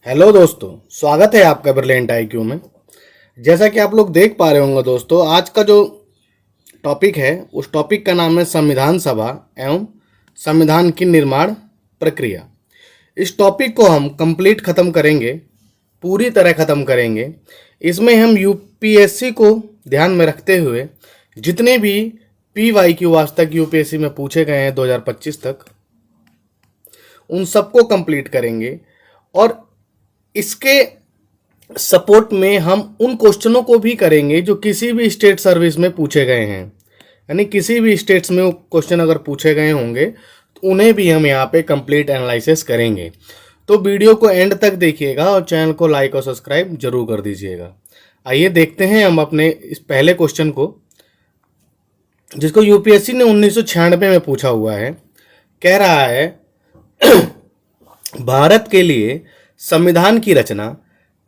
Hello दोस्तों, स्वागत है आपका ब्रिलियंट आईक्यू में। जैसा कि आप लोग देख पा रहे होंगे दोस्तों, आज का जो टॉपिक है उस टॉपिक का नाम है संविधान सभा एवं संविधान की निर्माण प्रक्रिया। इस टॉपिक को हम कंप्लीट ख़त्म करेंगे, पूरी तरह ख़त्म करेंगे। इसमें हम यूपीएससी को ध्यान में रखते हुए जितने भी PYQ आज तक यूपीएससी में पूछे गए हैं 2025 तक, उन सबको कंप्लीट करेंगे। और इसके सपोर्ट में हम उन क्वेश्चनों को भी करेंगे जो किसी भी स्टेट सर्विस में पूछे गए हैं, यानी किसी भी स्टेट्स में वो क्वेश्चन अगर पूछे गए होंगे तो उन्हें भी हम यहाँ पे कंप्लीट एनालिसिस करेंगे। तो वीडियो को एंड तक देखिएगा और चैनल को लाइक और सब्सक्राइब जरूर कर दीजिएगा। आइए देखते हैं हम अपने इस पहले क्वेश्चन को, जिसको यूपीएससी ने 1996 में पूछा हुआ है। कह रहा है भारत के लिए संविधान की रचना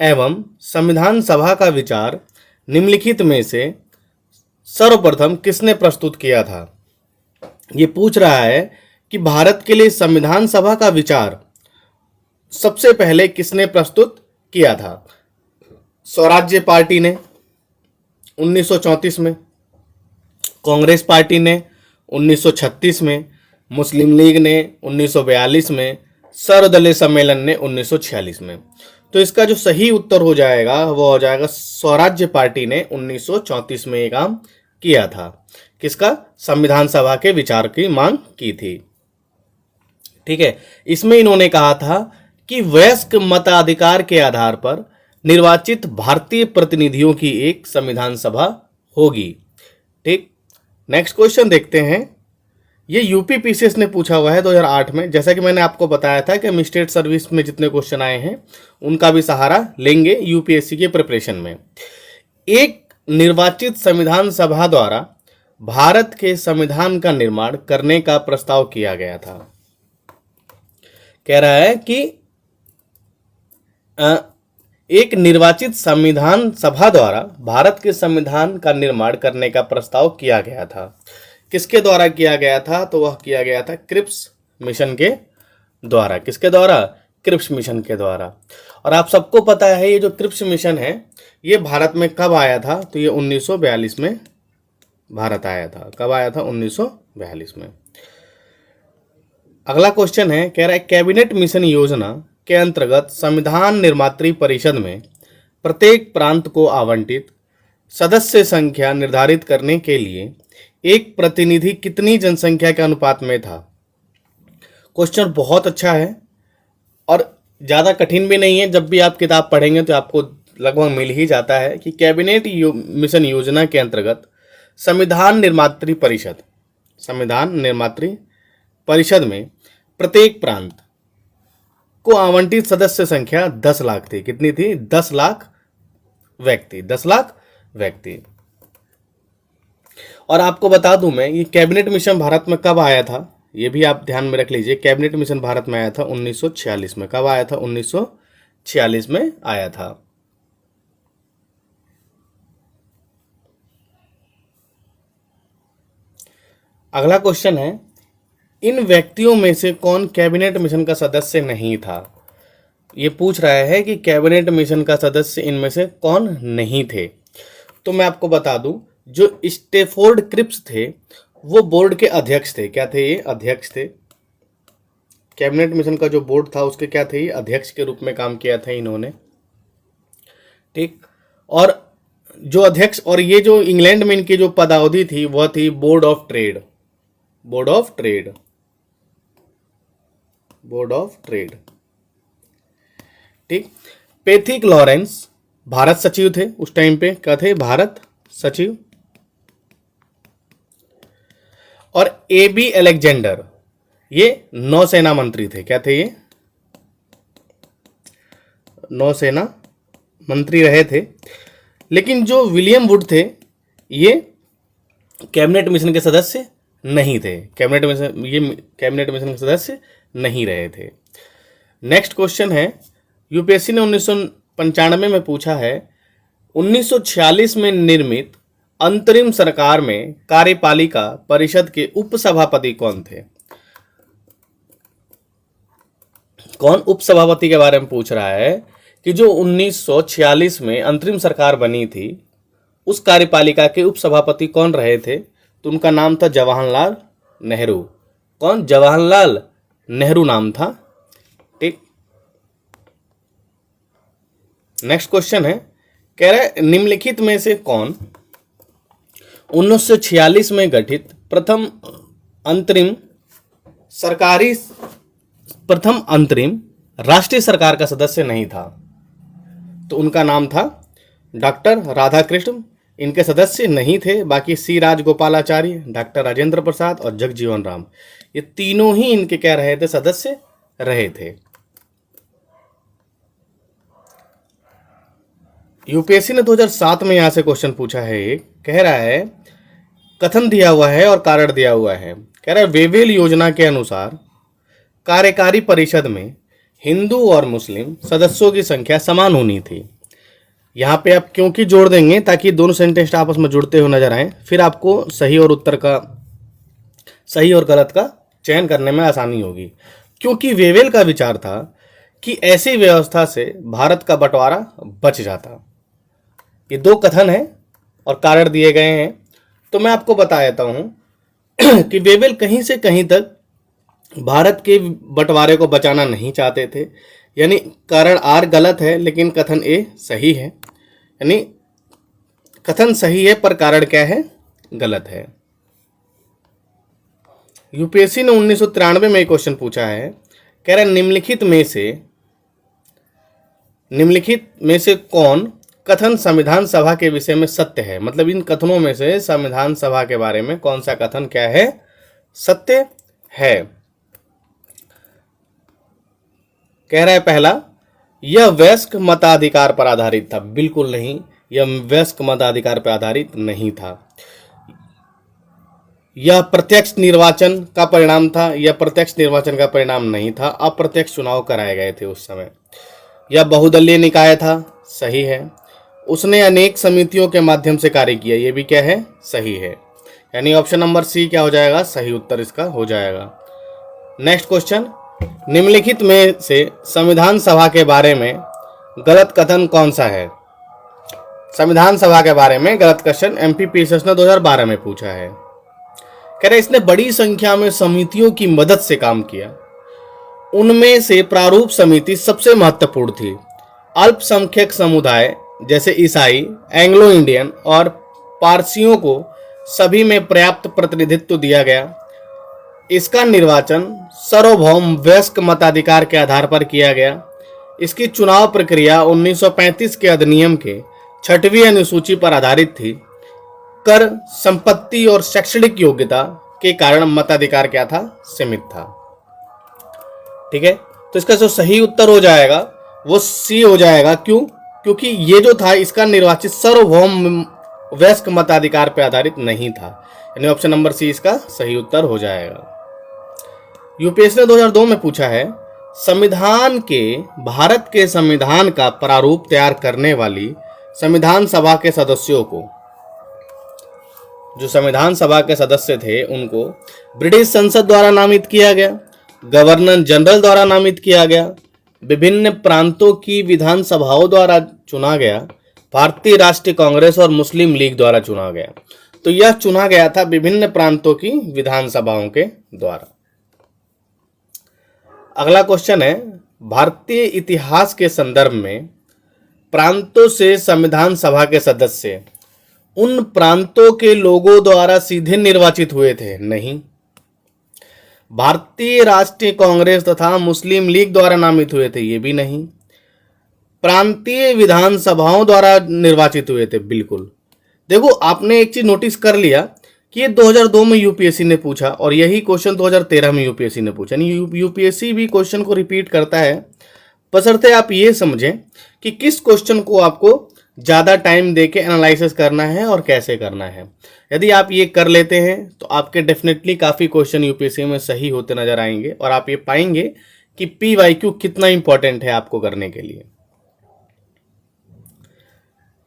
एवं संविधान सभा का विचार निम्नलिखित में से सर्वप्रथम किसने प्रस्तुत किया था। ये पूछ रहा है कि भारत के लिए संविधान सभा का विचार सबसे पहले किसने प्रस्तुत किया था। स्वराज्य पार्टी ने 1934 में, कांग्रेस पार्टी ने 1936 में, मुस्लिम लीग ने 1942 में, सर्वदलीय सम्मेलन ने 1946 में। तो इसका जो सही उत्तर हो जाएगा वो हो जाएगा स्वराज्य पार्टी ने 1934 में ये काम किया था। किसका? संविधान सभा के विचार की मांग की थी। ठीक है, इसमें इन्होंने कहा था कि वयस्क मताधिकार के आधार पर निर्वाचित भारतीय प्रतिनिधियों की एक संविधान सभा होगी। ठीक, नेक्स्ट क्वेश्चन देखते हैं। ये यूपीपीसीएस ने पूछा हुआ है 2008 में। जैसा कि मैंने आपको बताया था कि हम स्टेट सर्विस में जितने क्वेश्चन आए हैं उनका भी सहारा लेंगे यूपीएससी के प्रिपरेशन में। एक निर्वाचित संविधान सभा द्वारा भारत के संविधान का निर्माण करने का प्रस्ताव किया गया था। कह रहा है कि एक निर्वाचित संविधान सभा द्वारा भारत के संविधान का निर्माण करने का प्रस्ताव किया गया था। किसके द्वारा किया गया था? तो वह किया गया था क्रिप्स मिशन के द्वारा। किसके द्वारा? क्रिप्स मिशन के द्वारा। और आप सबको पता है ये जो क्रिप्स मिशन है ये भारत में कब आया था? तो ये 1942 में भारत आया था। कब आया था? 1942 में। अगला क्वेश्चन है, कह रहा है कैबिनेट मिशन योजना के अंतर्गत संविधान निर्मात्री परिषद में प्रत्येक प्रांत को आवंटित सदस्य संख्या निर्धारित करने के लिए एक प्रतिनिधि कितनी जनसंख्या के अनुपात में था। क्वेश्चन बहुत अच्छा है और ज़्यादा कठिन भी नहीं है। जब भी आप किताब पढ़ेंगे तो आपको लगभग मिल ही जाता है कि कैबिनेट मिशन योजना के अंतर्गत संविधान निर्मात्री परिषद में प्रत्येक प्रांत को आवंटित सदस्य संख्या 10 लाख थी। कितनी थी? 10 लाख व्यक्ति। 10 लाख व्यक्ति। और आपको बता दूं मैं, ये कैबिनेट मिशन भारत में कब आया था ये भी आप ध्यान में रख लीजिए। कैबिनेट मिशन भारत में आया था 1946 में। कब आया था? 1946 में आया था। अगला क्वेश्चन है, इन व्यक्तियों में से कौन कैबिनेट मिशन का सदस्य नहीं था। ये पूछ रहा है कि कैबिनेट मिशन का सदस्य इनमें से कौन नहीं थे। तो मैं आपको बता दूं, जो स्टेफोर्ड क्रिप्स थे वो बोर्ड के अध्यक्ष थे। क्या थे ये? अध्यक्ष थे। कैबिनेट मिशन का जो बोर्ड था उसके क्या थे? ये अध्यक्ष के रूप में काम किया था इन्होंने। ठीक, और जो अध्यक्ष और ये जो इंग्लैंड में इनकी जो पदावधि थी वह थी board of trade. Board of trade. Board of trade. ठीक, पैथिक लॉरेंस भारत सचिव थे उस टाइम पे। क्या थे? भारत सचिव। और AB अलेक्जेंडर ये नौसेना मंत्री थे। क्या थे ये? नौसेना मंत्री रहे थे। लेकिन जो विलियम वुड थे ये कैबिनेट मिशन के सदस्य नहीं थे। कैबिनेट मिशन के सदस्य नहीं रहे थे। नेक्स्ट क्वेश्चन है, यूपीएससी ने 1995 में पूछा है 1946 में निर्मित अंतरिम सरकार में कार्यपालिका परिषद के उपसभापति कौन थे। कौन उपसभापति के बारे में पूछ रहा है कि जो 1946 में अंतरिम सरकार बनी थी उस कार्यपालिका के उपसभापति कौन रहे थे? तो उनका नाम था जवाहरलाल नेहरू। कौन? जवाहरलाल नेहरू नाम था। ठीक, नेक्स्ट क्वेश्चन है, कह रहा है निम्नलिखित में से कौन 1946 में गठित प्रथम अंतरिम राष्ट्रीय सरकार का सदस्य नहीं था? तो उनका नाम था डॉक्टर राधाकृष्ण। इनके सदस्य नहीं थे बाकी सी राजगोपालाचारी, डॉक्टर राजेंद्र प्रसाद और जगजीवन राम, ये तीनों ही इनके क्या रहे थे? सदस्य रहे थे। यूपीएससी ने 2007 में यहां से क्वेश्चन पूछा है, एक कह रहा है कथन दिया हुआ है और कारण दिया हुआ है। कह रहा है वेवेल योजना के अनुसार कार्यकारी परिषद में हिंदू और मुस्लिम सदस्यों की संख्या समान होनी थी। यहाँ पे आप क्योंकि जोड़ देंगे ताकि दोनों सेंटेंस आपस में जुड़ते हुए नजर आए, फिर आपको सही और गलत का चयन करने में आसानी होगी। क्योंकि वेवेल का विचार था कि ऐसी व्यवस्था से भारत का बंटवारा बच जाता। ये दो कथन है और कारण दिए गए हैं, तो मैं आपको बता देता हूं कि वेवेल कहीं से कहीं तक भारत के बंटवारे को बचाना नहीं चाहते थे। यानी कारण आर गलत है लेकिन कथन ए सही है, यानी कथन सही है पर कारण क्या है? गलत है। यूपीएससी ने 1993 में एक क्वेश्चन पूछा है, कह रहा है निम्नलिखित में से कौन कथन संविधान सभा के विषय में सत्य है? मतलब इन कथनों में से संविधान सभा के बारे में कौन सा कथन क्या है? सत्य है। कह रहा है पहला, यह वयस्क मताधिकार पर आधारित था। बिल्कुल नहीं, यह वयस्क मताधिकार पर आधारित नहीं था। यह प्रत्यक्ष निर्वाचन का परिणाम था। यह प्रत्यक्ष निर्वाचन का परिणाम नहीं था, अप्रत्यक्ष चुनाव कराए गए थे उस समय। यह बहुदलीय निकाय था, सही है। उसने अनेक समितियों के माध्यम से कार्य किया, यह भी क्या है? सही है। यानी ऑप्शन नंबर सी क्या हो जाएगा? सही उत्तर इसका हो जाएगा। नेक्स्ट क्वेश्चन, निम्नलिखित में से संविधान सभा के बारे में गलत कथन कौन सा है? संविधान सभा के बारे में गलत क्वेश्चन एमपीपीएसएस ने 2012 में पूछा है। कह रहे इसने बड़ी संख्या में समितियों की मदद से काम किया। उनमें से प्रारूप समिति सबसे महत्वपूर्ण थी। अल्पसंख्यक समुदाय जैसे ईसाई, एंग्लो इंडियन और पारसियों को सभी में पर्याप्त प्रतिनिधित्व दिया गया। इसका निर्वाचन सार्वभौम वयस्क मताधिकार के आधार पर किया गया। इसकी चुनाव प्रक्रिया 1935 के अधिनियम के 6वीं अनुसूची पर आधारित थी। कर, संपत्ति और शैक्षणिक योग्यता के कारण मताधिकार क्या था? सीमित था। ठीक है, तो इसका जो सही उत्तर हो जाएगा वो सी हो जाएगा। क्यों? क्योंकि ये जो था इसका निर्वाचित सार्वभौम वयस्क मताधिकार पर आधारित नहीं था। यानी ऑप्शन नंबर सी इसका सही उत्तर हो जाएगा। यूपीएससी ने 2002 में पूछा है, भारत के संविधान का प्रारूप तैयार करने वाली संविधान सभा के सदस्यों को, जो संविधान सभा के सदस्य थे उनको ब्रिटिश संसद द्वारा नामित किया गया, गवर्नर जनरल द्वारा नामित किया गया, विभिन्न प्रांतों की विधानसभाओं द्वारा चुना गया, भारतीय राष्ट्रीय कांग्रेस और मुस्लिम लीग द्वारा चुना गया। तो यह चुना गया था विभिन्न प्रांतों की विधानसभाओं के द्वारा। अगला क्वेश्चन है, भारतीय इतिहास के संदर्भ में प्रांतों से संविधान सभा के सदस्य उन प्रांतों के लोगों द्वारा सीधे निर्वाचित हुए थे? नहीं। भारतीय राष्ट्रीय कांग्रेस तथा मुस्लिम लीग द्वारा नामित हुए थे? ये भी नहीं। प्रांतीय विधानसभाओं द्वारा निर्वाचित हुए थे? बिल्कुल। देखो, आपने एक चीज नोटिस कर लिया कि ये 2002 में यूपीएससी ने पूछा और यही क्वेश्चन 2013 में यूपीएससी ने पूछा। यानी यूपीएससी भी क्वेश्चन को रिपीट करता है, बशर्ते आप ये समझें कि किस क्वेश्चन को आपको ज़्यादा टाइम देके एनालिसिस करना है और कैसे करना है। यदि आप ये कर लेते हैं तो आपके डेफिनेटली काफ़ी क्वेश्चन यूपीएससी में सही होते नजर आएंगे और आप ये पाएंगे कि पीवाईक्यू कितना इंपॉर्टेंट है आपको करने के लिए।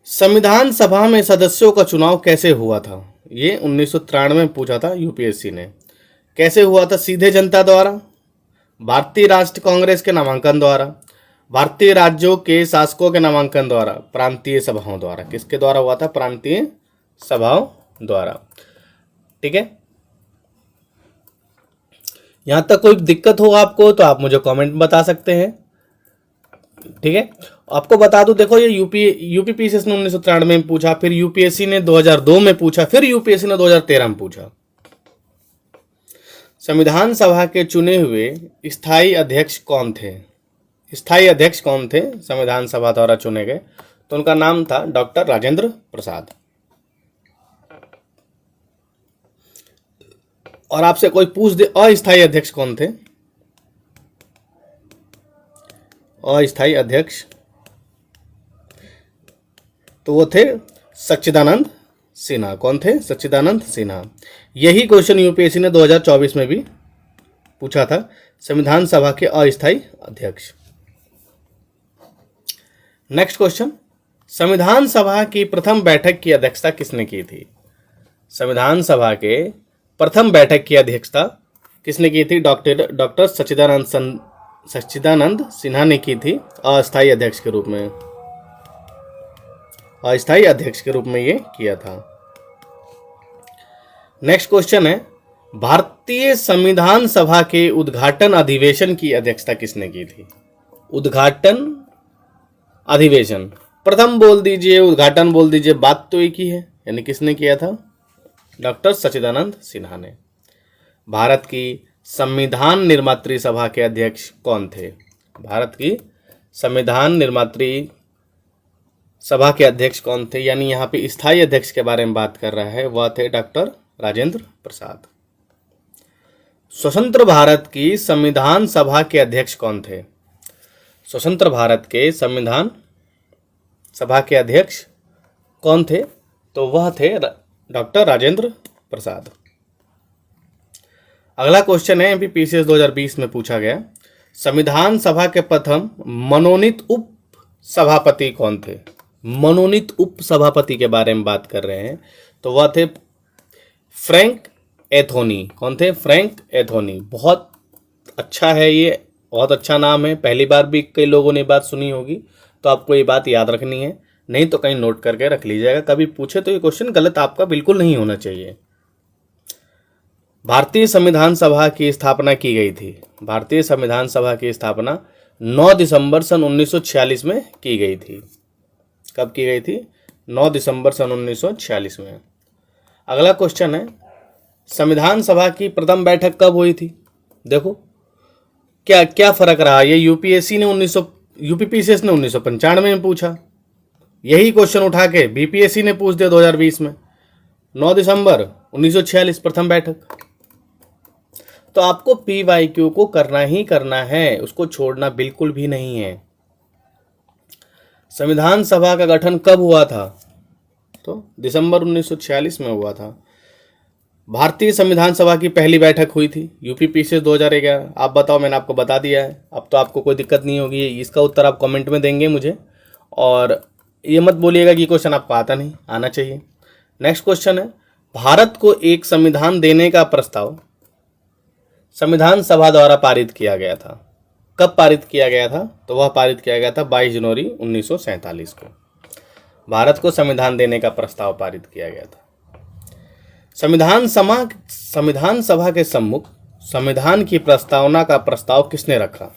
संविधान सभा में सदस्यों का चुनाव कैसे हुआ था? ये 1993 में पूछा था यूपीएससी ने। कैसे हुआ था? सीधे जनता द्वारा, भारतीय राष्ट्रीय कांग्रेस के नामांकन द्वारा, भारतीय राज्यों के शासकों के नामांकन द्वारा, प्रांतीय सभाओं द्वारा। किसके द्वारा हुआ था? प्रांतीय सभाओं द्वारा। ठीक है, यहां तक कोई दिक्कत हो आपको तो आप मुझे कमेंट में बता सकते हैं। ठीक है, आपको बता दूं, देखो ये यूपीपीसीएस ने 1993 में पूछा, फिर यूपीएससी ने 2002 में पूछा, फिर यूपीएससी ने 2013 में पूछा। संविधान सभा के चुने हुए स्थायी अध्यक्ष कौन थे? स्थायी अध्यक्ष कौन थे संविधान सभा द्वारा चुने गए? तो उनका नाम था डॉक्टर राजेंद्र प्रसाद। और आपसे कोई पूछ दे अस्थायी अध्यक्ष कौन थे? अस्थायी अध्यक्ष तो वो थे सच्चिदानंद सिन्हा। कौन थे? सच्चिदानंद सिन्हा। यही क्वेश्चन यूपीएससी ने 2024 में भी पूछा था, संविधान सभा के अस्थायी अध्यक्ष। नेक्स्ट क्वेश्चन, संविधान सभा की प्रथम बैठक की अध्यक्षता किसने की थी? संविधान सभा के प्रथम बैठक की अध्यक्षता किसने की थी? डॉक्टर सच्चिदानंद सिन्हा ने की थी, अस्थायी अध्यक्ष के रूप में। अस्थायी अध्यक्ष के रूप में ये किया था। नेक्स्ट क्वेश्चन है, भारतीय संविधान सभा के उद्घाटन अधिवेशन की अध्यक्षता किसने की थी? उद्घाटन अधिवेशन, प्रथम बोल दीजिए, उद्घाटन बोल दीजिए, बात तो एक ही है। यानी किसने किया था? डॉक्टर सच्चिदानंद सिन्हा ने। भारत की संविधान निर्मात्री सभा के अध्यक्ष कौन थे? भारत की संविधान निर्मात्री सभा के अध्यक्ष कौन थे? यानी यहाँ पे स्थायी अध्यक्ष के बारे में बात कर रहा है, वह थे डॉक्टर राजेंद्र प्रसाद। स्वतंत्र भारत की संविधान सभा के अध्यक्ष कौन थे? स्वतंत्र भारत के संविधान सभा के अध्यक्ष कौन थे? तो वह थे डॉक्टर राजेंद्र प्रसाद। अगला क्वेश्चन है, एमपीपीसीएस 2020 में पूछा गया, संविधान सभा के प्रथम मनोनीत उप सभापति कौन थे? मनोनीत उप सभापति के बारे में बात कर रहे हैं, तो वह थे फ्रैंक एंथोनी। कौन थे? Frank Anthony. बहुत अच्छा है ये, बहुत अच्छा नाम है। पहली बार भी कई लोगों ने बात सुनी होगी, तो आपको ये बात याद रखनी है, नहीं तो कहीं नोट करके रख लीजिएगा। कभी पूछे तो ये क्वेश्चन गलत आपका बिल्कुल नहीं होना चाहिए। भारतीय संविधान सभा की स्थापना की गई थी। भारतीय संविधान सभा की स्थापना 9 दिसंबर सन 1946 में की गई थी। कब की गई थी? 9 दिसंबर सन 1946 में। अगला क्वेश्चन है, संविधान सभा की प्रथम बैठक कब हुई थी? देखो क्या क्या फर्क रहा। ये यूपीपीसीएस ने 1995 में पूछा, यही क्वेश्चन उठा के बीपीएससी ने पूछ दिया 2020 में। 9 दिसंबर 1946 प्रथम बैठक। तो आपको पीवाईक्यू को करना ही करना है, उसको छोड़ना बिल्कुल भी नहीं है। संविधान सभा का गठन कब हुआ था? तो दिसंबर 1946 में हुआ था। भारतीय संविधान सभा की पहली बैठक हुई थी यूपीपीसीएस 2011। आप बताओ, मैंने आपको बता दिया है, अब तो आपको कोई दिक्कत नहीं होगी। इसका उत्तर आप कमेंट में देंगे मुझे, और ये मत बोलिएगा कि क्वेश्चन आपको आता नहीं, आना चाहिए। नेक्स्ट क्वेश्चन है, भारत को एक संविधान देने का प्रस्ताव संविधान सभा द्वारा पारित किया गया था। कब पारित किया गया था? तो वह पारित किया गया था 22 जनवरी 1947 को। भारत को संविधान देने का प्रस्ताव पारित किया गया था। संविधान सभा के सम्मुख संविधान की प्रस्तावना का प्रस्ताव किसने रखा?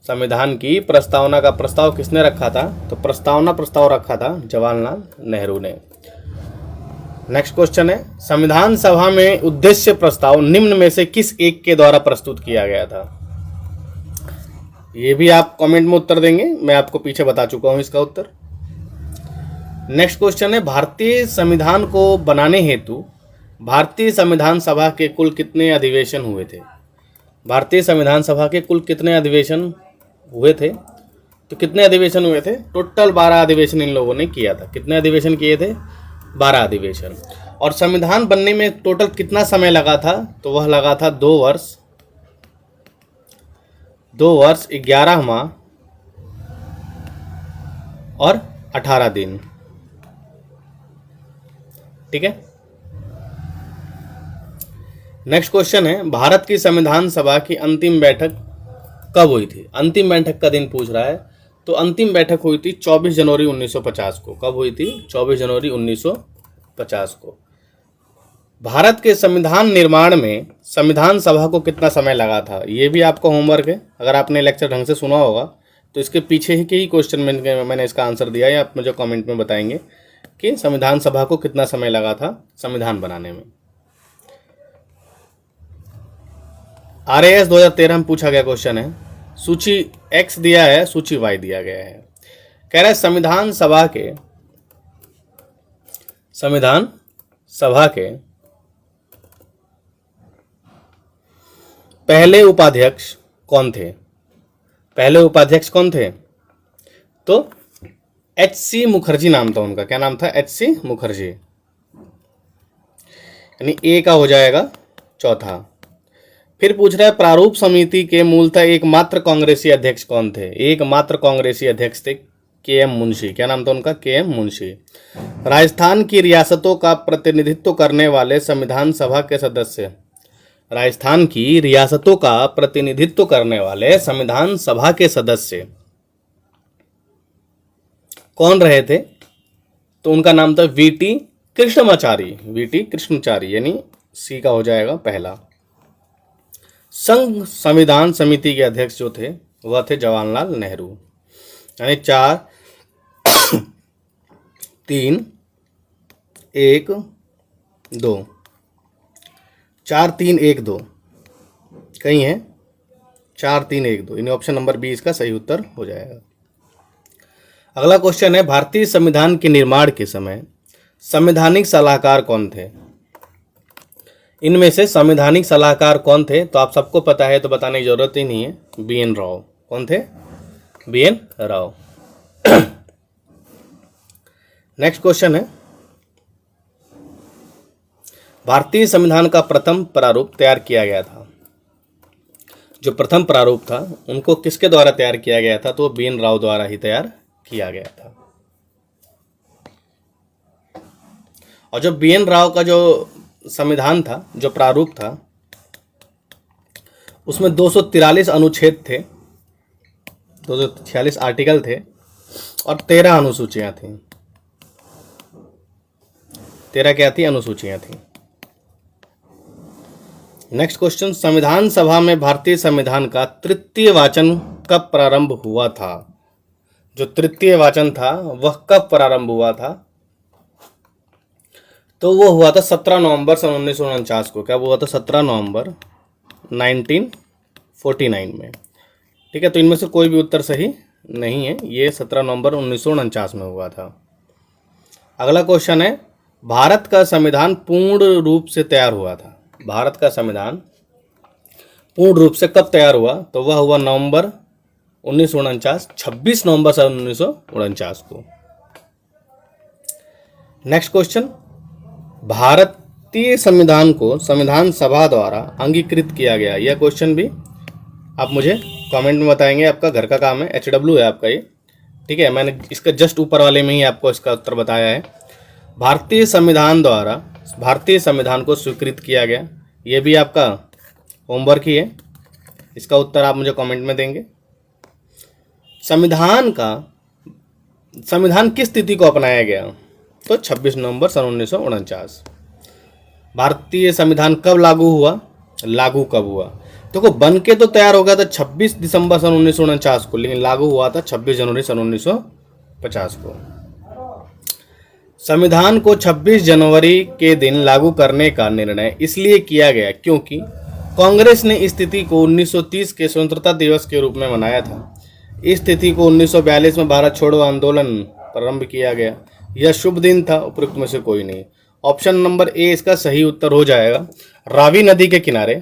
संविधान की प्रस्तावना का प्रस्ताव किसने रखा था? तो प्रस्ताव रखा था जवाहरलाल नेहरू ने। नेक्स्ट क्वेश्चन है, संविधान सभा में उद्देश्य प्रस्ताव निम्न में से किस एक के द्वारा प्रस्तुत किया गया था? ये भी आप कमेंट में उत्तर देंगे, मैं आपको पीछे बता चुका हूं इसका उत्तर। नेक्स्ट क्वेश्चन है, भारतीय संविधान को बनाने हेतु भारतीय संविधान सभा के कुल कितने अधिवेशन हुए थे? भारतीय संविधान सभा के कुल कितने अधिवेशन हुए थे? तो कितने अधिवेशन हुए थे? टोटल 12 अधिवेशन इन लोगों ने किया था। कितने अधिवेशन किए थे? 12 अधिवेशन। और संविधान बनने में टोटल कितना समय लगा था? तो वह लगा था 2 वर्ष 11 माह और 18 दिन। ठीक है, नेक्स्ट क्वेश्चन है, भारत की संविधान सभा की अंतिम बैठक कब हुई थी? अंतिम बैठक का दिन पूछ रहा है। तो अंतिम बैठक हुई थी 24 जनवरी 1950 को। कब हुई थी? 24 जनवरी 1950 को। भारत के संविधान निर्माण में संविधान सभा को कितना समय लगा था? ये भी आपका होमवर्क है। अगर आपने लेक्चर ढंग से सुना होगा तो इसके पीछे ही के ही क्वेश्चन में मैंने इसका आंसर दिया है। आप मुझे कमेंट में बताएंगे कि संविधान सभा को कितना समय लगा था संविधान बनाने में। RAS 2013 में पूछा गया क्वेश्चन है। सूची X दिया है, सूची Y दिया गया है। कह रहा है संविधान सभा के पहले उपाध्यक्ष कौन थे? पहले उपाध्यक्ष कौन थे? तो HC मुखर्जी नाम था उनका। क्या नाम था? HC मुखर्जी। यानी ए का हो जाएगा चौथा। फिर पूछ रहा है प्रारूप समिति के मूलतः एकमात्र कांग्रेसी अध्यक्ष कौन थे? एकमात्र कांग्रेसी अध्यक्ष थे KM मुंशी। क्या नाम था उनका? KM मुंशी। राजस्थान की रियासतों का प्रतिनिधित्व करने वाले संविधान सभा के सदस्य, राजस्थान की रियासतों का प्रतिनिधित्व करने वाले संविधान सभा के सदस्य कौन रहे थे? तो उनका नाम था VT कृष्णमाचारी। VT कृष्णमाचारी, यानी सी का हो जाएगा पहला। संघ संविधान समिति के अध्यक्ष जो थे वह थे जवाहरलाल नेहरू। यानी 4 3 1 2, 4 3 1 2 कहीं है 4 3 1 2, यानी ऑप्शन नंबर बी इसका सही उत्तर हो जाएगा। अगला क्वेश्चन है, भारतीय संविधान के निर्माण के समय संवैधानिक सलाहकार कौन थे? इनमें से संवैधानिक सलाहकार कौन थे? तो आप सबको पता है तो बताने की जरूरत ही नहीं है। BN राव। कौन थे? BN राव। नेक्स्ट क्वेश्चन है, भारतीय संविधान का प्रथम प्रारूप तैयार किया गया था। जो प्रथम प्रारूप था उनको किसके द्वारा तैयार किया गया था? तो BN राव द्वारा ही तैयार किया गया था। और जो BN राव का जो संविधान था, जो प्रारूप था, उसमें 243 अनुच्छेद थे, 246 आर्टिकल थे और 13 अनुसूचियां थी। 13 क्या थी? अनुसूचियां थी। नेक्स्ट क्वेश्चन, संविधान सभा में भारतीय संविधान का तृतीय वाचन कब प्रारंभ हुआ था? जो तृतीय वाचन था वह कब प्रारंभ हुआ था? तो वो हुआ था 17 नवंबर सन 1949 को। क्या हुआ था? 17 नवंबर 1949 में। ठीक है, तो इनमें से कोई भी उत्तर सही नहीं है। ये 17 नवंबर 1949 में हुआ था। अगला क्वेश्चन है, भारत का संविधान पूर्ण रूप से तैयार हुआ था। भारत का संविधान पूर्ण रूप से कब तैयार हुआ? तो वह हुआ नवंबर 1949, 26 नवंबर सन 1949 को। नेक्स्ट क्वेश्चन, भारतीय संविधान को संविधान सभा द्वारा अंगीकृत किया गया। यह क्वेश्चन भी आप मुझे कमेंट में बताएंगे। आपका घर का काम है, HW है आपका ये। ठीक है, मैंने इसका जस्ट ऊपर वाले में ही आपको इसका उत्तर बताया है। भारतीय संविधान द्वारा भारतीय संविधान को स्वीकृत किया गया। ये भी आपका होमवर्क ही है। इसका उत्तर आप मुझे कमेंट में देंगे। संविधान किस तिथि को अपनाया गया? तो 26 नवंबर सन 1949। भारतीय संविधान कब लागू हुआ? लागू कब हुआ? देखो, बन के तो तैयार हो गया था 26 दिसंबर सन 1949 को, लेकिन लागू हुआ था 26 जनवरी सन 1950 को। संविधान को 26 जनवरी के दिन लागू करने का निर्णय इसलिए किया गया क्योंकि कांग्रेस ने इस तिथि को 1930 के स्वतंत्रता दिवस के रूप में मनाया था। इस तिथि को 1942 में भारत छोड़ो आंदोलन प्रारंभ किया गया। यह शुभ दिन था। उपयुक्त में से कोई नहीं। ऑप्शन नंबर ए इसका सही उत्तर हो जाएगा। रावी नदी के किनारे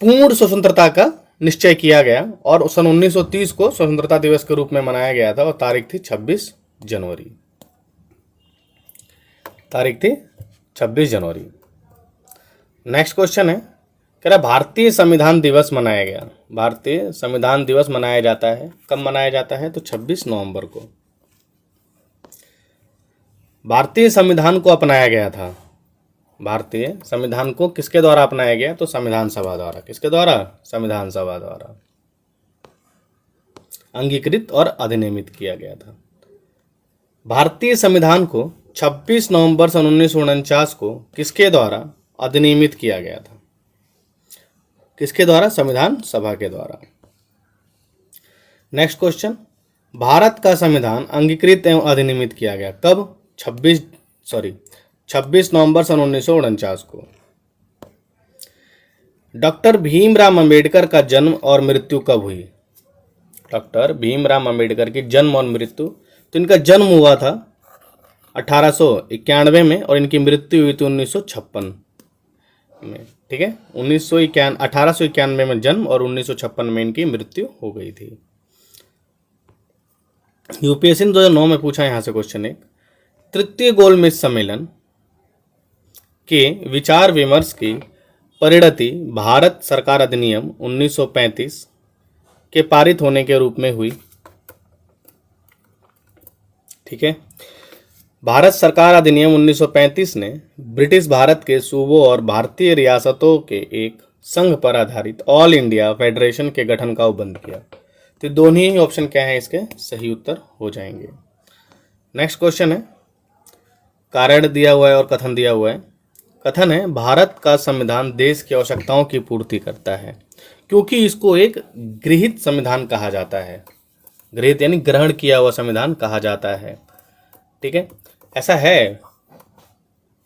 पूर्ण स्वतंत्रता का निश्चय किया गया और सन 1930 को स्वतंत्रता दिवस के रूप में मनाया गया था और तारीख थी 26 जनवरी। तारीख थी 26 जनवरी। नेक्स्ट क्वेश्चन है, कह रहा भारतीय संविधान दिवस मनाया गया। भारतीय संविधान दिवस मनाया जाता है, कब मनाया जाता है? तो 26 नवंबर को। भारतीय संविधान को अपनाया गया था। भारतीय संविधान को किसके द्वारा अपनाया गया? तो संविधान सभा द्वारा। किसके द्वारा? संविधान सभा द्वारा अंगीकृत और अधिनियमित किया गया था। भारतीय संविधान को 26 नवंबर सन 1949 को किसके द्वारा अधिनियमित किया गया था? किसके द्वारा? संविधान सभा के द्वारा। नेक्स्ट क्वेश्चन, भारत का संविधान अंगीकृत एवं अधिनियमित किया गया कब? 26 नवंबर सन 1949 को। डॉक्टर भीमराव अंबेडकर का जन्म और मृत्यु कब हुई? डॉक्टर भीमराव अंबेडकर की जन्म और मृत्यु, तो इनका जन्म हुआ था 1891 में और इनकी मृत्यु हुई थी 1956 में। ठीक है, 1891 में जन्म और 1956 में इनकी मृत्यु हो गई थी। यूपीएससी ने 2009 में पूछा यहाँ से क्वेश्चन एक, तृतीय गोलमेज सम्मेलन के विचार विमर्श की परिणति भारत सरकार अधिनियम 1935 के पारित होने के रूप में हुई। ठीक है, भारत सरकार अधिनियम 1935 ने ब्रिटिश भारत के सूबों और भारतीय रियासतों के एक संघ पर आधारित ऑल इंडिया फेडरेशन के गठन का उपबंध किया। तो दोनों ही ऑप्शन क्या है इसके सही उत्तर हो जाएंगे। नेक्स्ट क्वेश्चन है, कारण दिया हुआ है और कथन दिया हुआ है। कथन है, भारत का संविधान देश की आवश्यकताओं की पूर्ति करता है क्योंकि इसको एक गृहीत संविधान कहा जाता है। गृहीत यानी ग्रहण किया हुआ संविधान कहा जाता है। ठीक है, ऐसा है,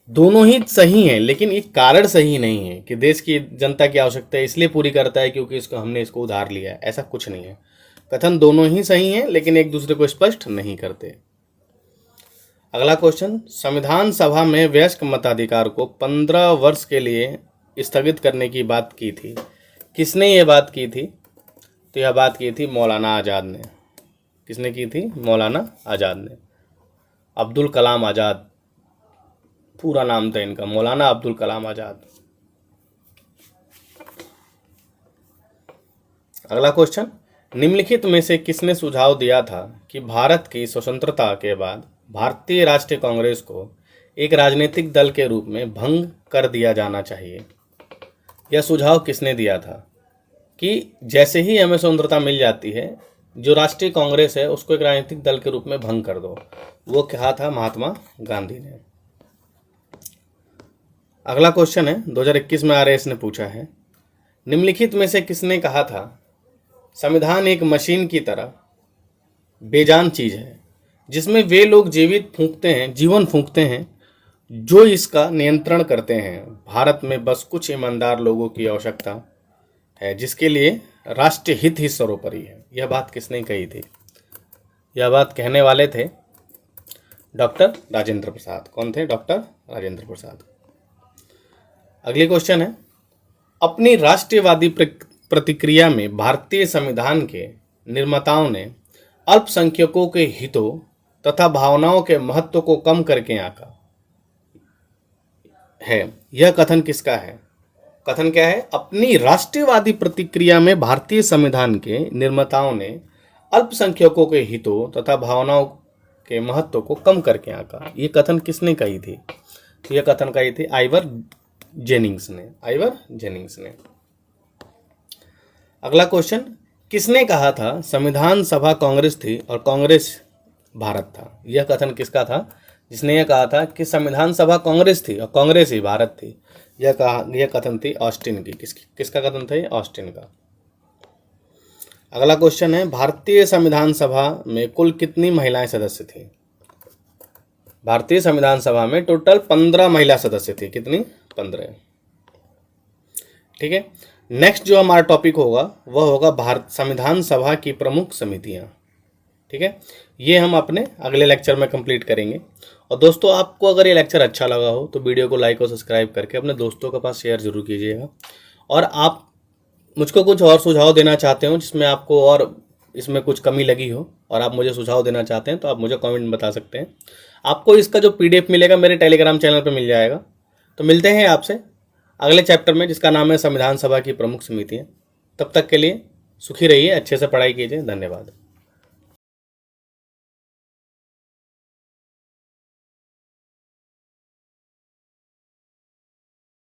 दोनों ही सही हैं लेकिन एक कारण सही नहीं है कि देश की जनता की आवश्यकता इसलिए पूरी करता है क्योंकि हमने इसको उधार लिया है, ऐसा कुछ नहीं है। कथन दोनों ही सही हैं लेकिन एक दूसरे को स्पष्ट नहीं करते। अगला क्वेश्चन, संविधान सभा में वयस्क मताधिकार को 15 वर्ष के लिए स्थगित करने की बात की थी। किसने ये बात की थी? तो यह बात की थी मौलाना आज़ाद ने। किसने की थी? मौलाना आज़ाद ने। अब्दुल कलाम आज़ाद पूरा नाम था इनका, मौलाना अब्दुल कलाम आज़ाद। अगला क्वेश्चन, निम्नलिखित में से किसने सुझाव दिया था कि भारत की स्वतंत्रता के बाद भारतीय राष्ट्रीय कांग्रेस को एक राजनीतिक दल के रूप में भंग कर दिया जाना चाहिए? यह सुझाव किसने दिया था कि जैसे ही हमें स्वतंत्रता मिल जाती है, जो राष्ट्रीय कांग्रेस है उसको एक राजनीतिक दल के रूप में भंग कर दो? वो कहा था महात्मा गांधी ने। अगला क्वेश्चन है 2021 में आरएस ने पूछा है, निम्नलिखित में से किसने कहा था संविधान एक मशीन की तरह बेजान चीज है जिसमें वे लोग जीवन फूंकते हैं जो इसका नियंत्रण करते हैं। भारत में बस कुछ ईमानदार लोगों की आवश्यकता है जिसके लिए राष्ट्रीय हित ही सर्वोपरि है। यह बात किसने कही थी? यह बात कहने वाले थे डॉक्टर राजेंद्र प्रसाद। कौन थे? डॉक्टर राजेंद्र प्रसाद। अगली क्वेश्चन है, अपनी राष्ट्रवादी प्रतिक्रिया में भारतीय संविधान के निर्माताओं ने अल्पसंख्यकों के हितों तथा भावनाओं के महत्व को कम करके आंका है। यह कथन किसका है? कथन क्या है? अपनी राष्ट्रवादी प्रतिक्रिया में भारतीय संविधान के निर्माताओं ने अल्पसंख्यकों के हितों तथा भावनाओं के महत्व को कम करके आंका। यह कथन किसने कही थी? यह कथन कही थी आइवर जेनिंग्स ने। अगला क्वेश्चन, किसने कहा था संविधान सभा कांग्रेस थी और कांग्रेस भारत था? यह कथन किसका था? जिसने यह कहा था कि संविधान सभा कांग्रेस थी और कांग्रेस ही भारत थी। यह कथन थी ऑस्टिन की। किसका कथन था? ऑस्टिन का। अगला क्वेश्चन है, भारतीय संविधान सभा में कुल कितनी महिलाएं सदस्य थी? भारतीय संविधान सभा में टोटल 15 महिला सदस्य थे। कितनी? 15। ठीक है, नेक्स्ट जो हमारा टॉपिक होगा वह होगा भारत संविधान सभा की प्रमुख समितियां। ठीक है, ये हम अपने अगले लेक्चर में कंप्लीट करेंगे। और दोस्तों, आपको अगर ये लेक्चर अच्छा लगा हो तो वीडियो को लाइक और सब्सक्राइब करके अपने दोस्तों के पास शेयर जरूर कीजिएगा। और आप मुझको कुछ और सुझाव देना चाहते हो जिसमें आपको और इसमें कुछ कमी लगी हो और आप मुझे सुझाव देना चाहते हैं तो आप मुझे कमेंट में बता सकते हैं। आपको इसका जो PDF मिलेगा मेरे टेलीग्राम चैनल पर मिल जाएगा। तो मिलते हैं आपसे अगले चैप्टर में जिसका नाम है संविधान सभा की प्रमुख समितियाँ। तब तक के लिए सुखी रहिए, अच्छे से पढ़ाई कीजिए। धन्यवाद।